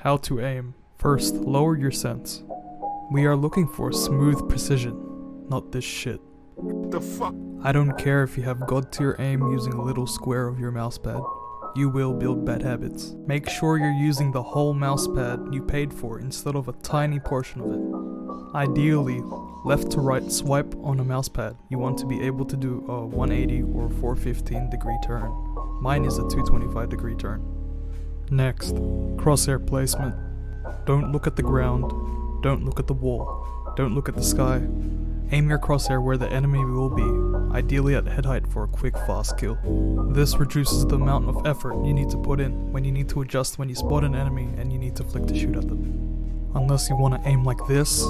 How to aim. First, lower your sense. We are looking for smooth precision, not this shit. The fuck? I don't care if you have god tier aim using a little square of your mousepad. You will build bad habits. Make sure you're using the whole mousepad you paid for instead of a tiny portion of it. Ideally, left to right swipe on a mousepad. You want to be able to do a 180 or 415 degree turn. Mine is a 225 degree turn. Next, crosshair placement. Don't look at the ground, don't look at the wall, don't look at the sky. Aim your crosshair where the enemy will be, ideally at head height for a quick fast kill. This reduces the amount of effort you need to put in when you need to adjust when you spot an enemy and you need to flick to shoot at them. Unless you want to aim like this,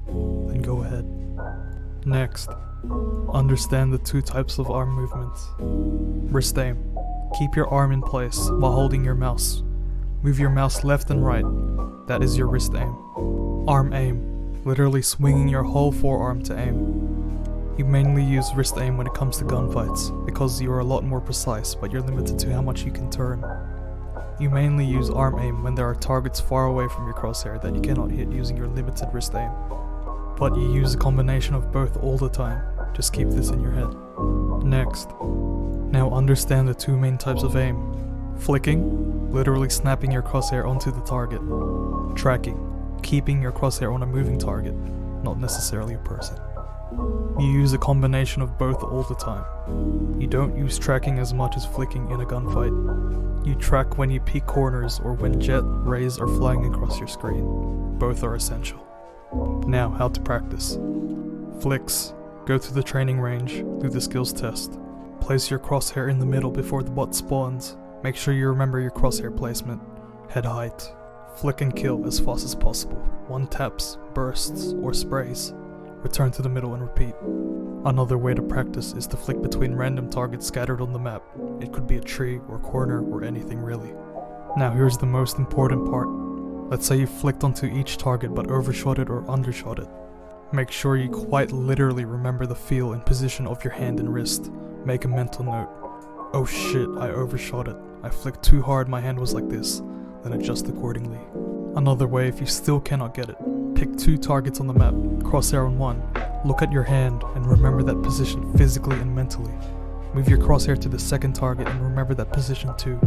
then go ahead. Next, understand the two types of arm movements. Wrist aim. Keep your arm in place while holding your mouse. Move your mouse left and right. That is your wrist aim. Arm aim. Literally swinging your whole forearm to aim. You mainly use wrist aim when it comes to gunfights, because you are a lot more precise, but you're limited to how much you can turn. You mainly use arm aim when there are targets far away from your crosshair that you cannot hit using your limited wrist aim. But you use a combination of both all the time. Just keep this in your head. Next. Now understand the two main types of aim. Flicking, literally snapping your crosshair onto the target. Tracking, keeping your crosshair on a moving target, not necessarily a person. You use a combination of both all the time. You don't use tracking as much as flicking in a gunfight. You track when you peek corners or when jet, rays are flying across your screen. Both are essential. Now, how to practice. Flicks. Go to the training range, do the skills test. Place your crosshair in the middle before the bot spawns. Make sure you remember your crosshair placement. Head height. Flick and kill as fast as possible. One taps, bursts, or sprays. Return to the middle and repeat. Another way to practice is to flick between random targets scattered on the map. It could be a tree or corner or anything really. Now here's the most important part. Let's say you flicked onto each target but overshot it or undershot it. Make sure you quite literally remember the feel and position of your hand and wrist. Make a mental note. Oh shit, I overshot it. I flicked too hard, my hand was like this. Then adjust accordingly. Another way, if you still cannot get it, pick two targets on the map, crosshair on one. Look at your hand and remember that position physically and mentally. Move your crosshair to the second target and remember that position too.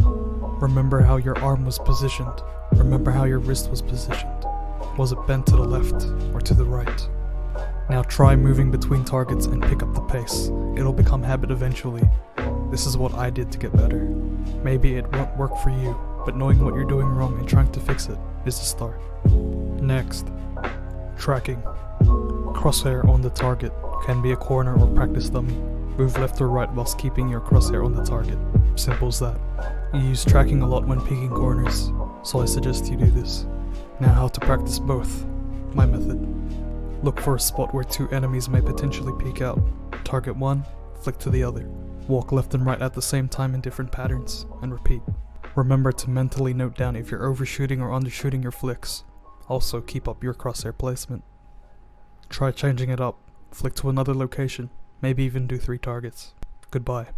Remember how your arm was positioned. Remember how your wrist was positioned. Was it bent to the left or to the right? Now try moving between targets and pick up the pace. It'll become habit eventually. This is what I did to get better. Maybe it won't work for you, but knowing what you're doing wrong and trying to fix it is the start. Next, tracking. Crosshair on the target. Can be a corner or practice dummy. Move left or right whilst keeping your crosshair on the target. Simple as that. You use tracking a lot when peeking corners, so I suggest you do this. Now how to practice both. My method. Look for a spot where two enemies may potentially peek out. Target one, flick to the other. Walk left and right at the same time in different patterns, and repeat. Remember to mentally note down if you're overshooting or undershooting your flicks. Also keep up your crosshair placement. Try changing it up. Flick to another location. Maybe even do 3 targets. Goodbye.